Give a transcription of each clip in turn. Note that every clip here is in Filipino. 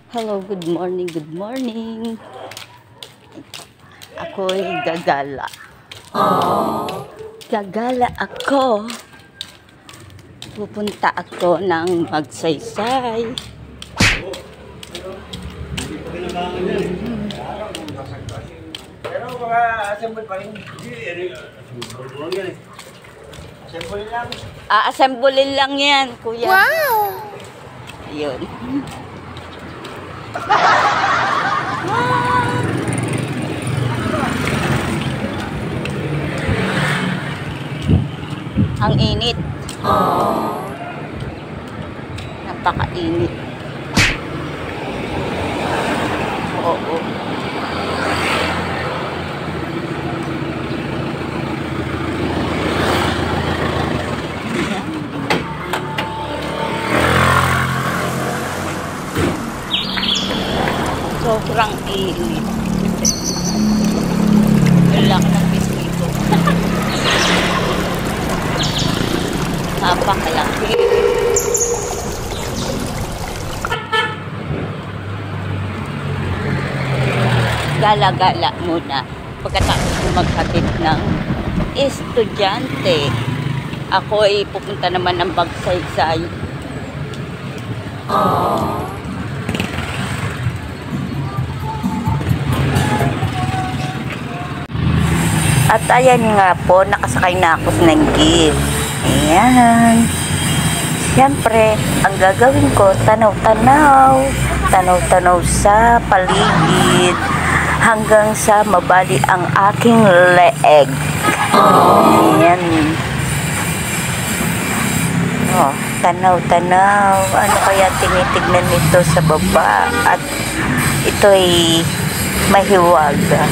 Hello, good morning, good morning. Ako'y gagala. Gagala ako. Pupunta ako ng Magsaysay. Pero mga assemble pa rin. Assemble lang. Assemble lang yan, kuya. Wow! Ayun. Ang init. Napakainit. Oo. Sobrang init. Laki ng bisito. Napakalaki. Gala-gala muna pagkatapos ko maghatid ng estudyante. Ako ay pupunta naman ng Magsaysay. At ayan nga po, nakasakay na ako ng jeep. Ayan. Siyempre, ang gagawin ko, tanaw-tanaw. Tanaw-tanaw sa paligid hanggang sa mabali ang aking leeg. Ayan. Oh, tanaw-tanaw. Ano kaya tinitignan nito sa baba? At ito'y mahiwaga.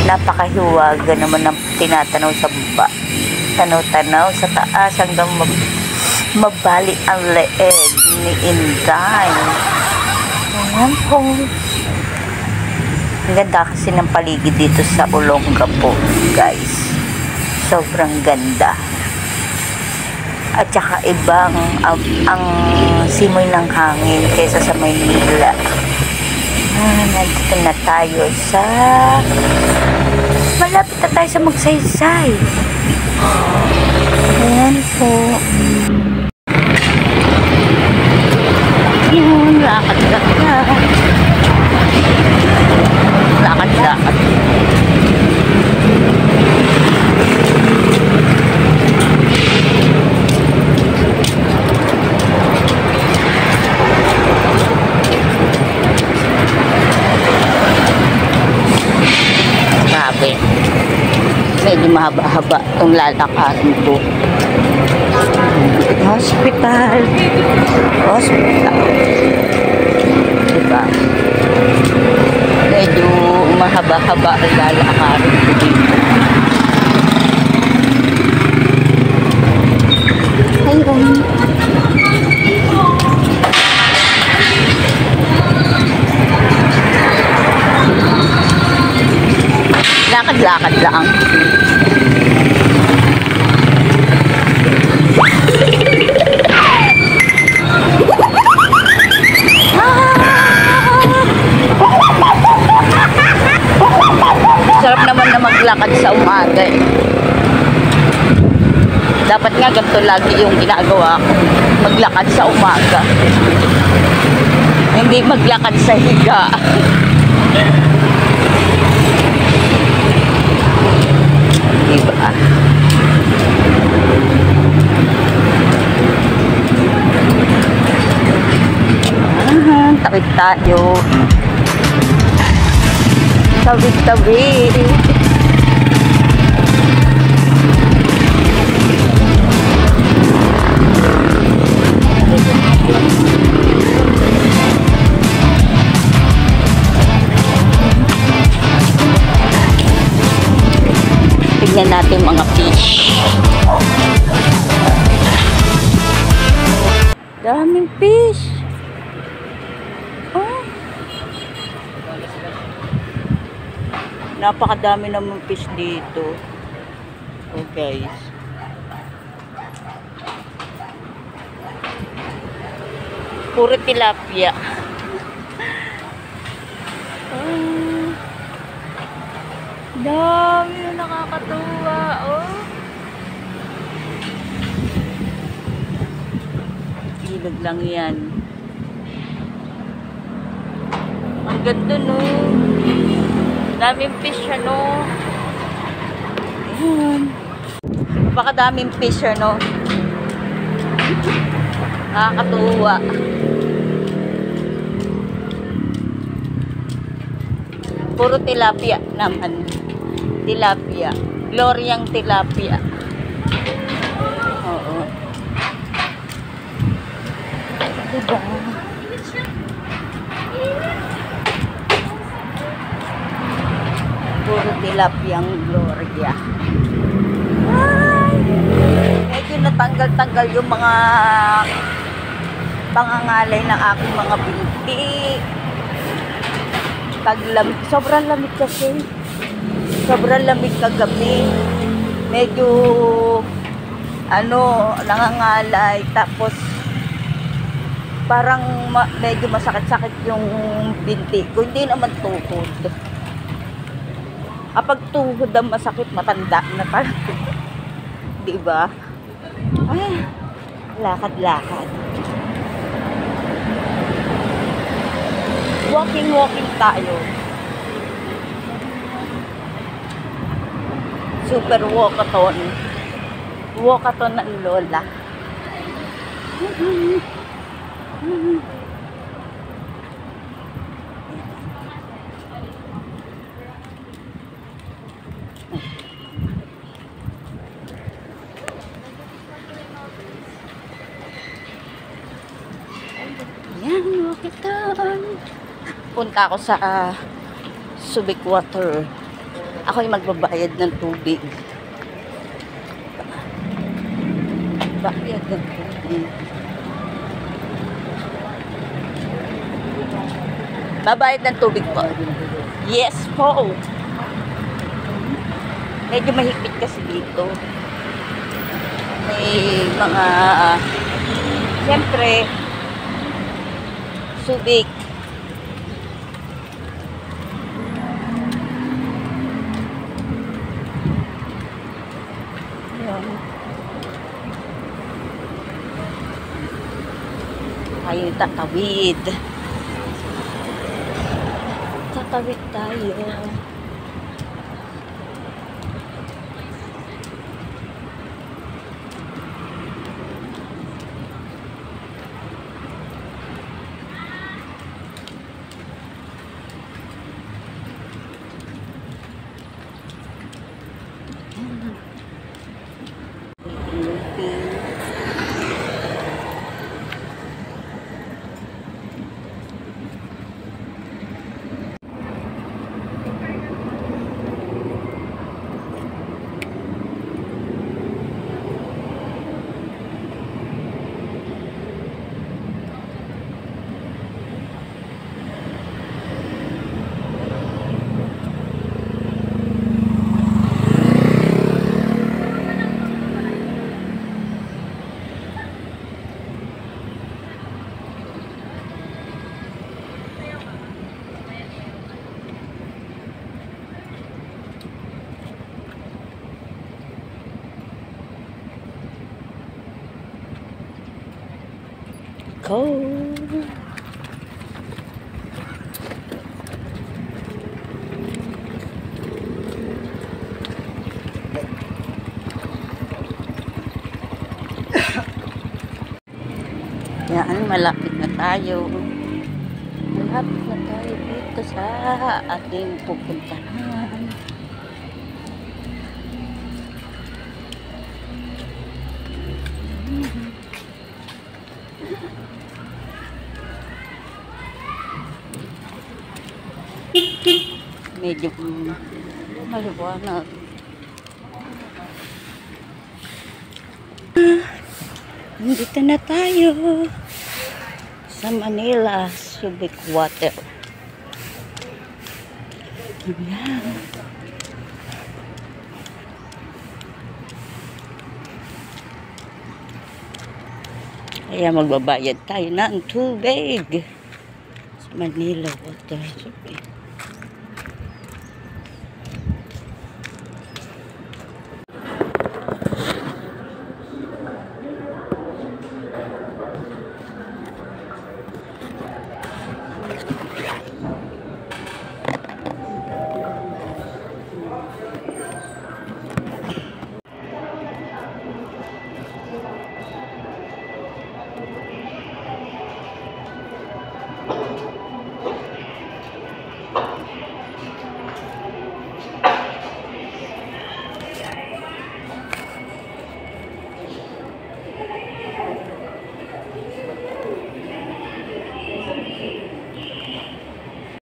Napakahiwaga naman ang tinatanaw sa baba. Tanaw-tanaw sa taas hanggang mabali ang leeg ni Inday. Ayan po. Ang ganda kasi ng paligid dito sa Olongapo, guys. Sobrang ganda. At saka ibang ang simoy ng hangin kaysa sa Maynila. Nandito na tayo sa malapit na tayo sa Magsaysay. Ayan po. Yun, lakad-lakad. Lakad-lakad. Grabe. Medyo mahaba-haba itong lalakarin ko. Hospital. Hospital. Diba? Medyo mahaba-haba ang lalakarin ko dito. Ayun. Lakad-lakad lang. Sarap naman na maglakad sa umaga eh. Dapat nga ganito lagi yung ginagawa ko. Maglakad sa umaga. Hindi maglakad sa higa. Diba? Tawid tayo. Tawid-tawid. Tignan natin mga fish. Daming fish. Oh. Napakadami naman fish dito. Oh guys. Puro tilapia. Dami na nakakatuwa, oh. Ilog lang yan. Ang ganda, no? Daming fish, ano? Ayan. Baka daming fish, ano? Nakakatuwa. Puro tilapia naman. Tilapia. Gloriang tilapia. Oo. Diba? Puro tilapiang Gloria. Ay! Medyo natanggal-tanggal yung mga pangangalay ng aking mga binti. Taglamig. Sobrang lamig kasi. Sobrang lamig kagabi. Medyo nangangalay. Tapos parang medyo masakit-sakit yung binti ko. Hindi naman tuhod. Kapag tuhod ang masakit, matanda na talaga. Diba? Ay, lakad-lakad. Walking tayo. Super walkathon. Walkathon ng lola. Yan, walkathon. Punta ako sa Subic Water. Ako yung magbabayad ng tubig. Bayad ng tubig. Babayad ng tubig po. Yes po. Medyo mahigpit kasi dito. May mga siyempre Subic. Tayo tatawid. Tatawid tayo. Cold. Yan, malapit na tayo. Malapit na tayo dito sa ating pupuntahan. Medyo maliwanag. Nandito na tayo sa Manila Subic Water. Ayan. Kaya magbabayad tayo ng tubig sa Manila Water Subic.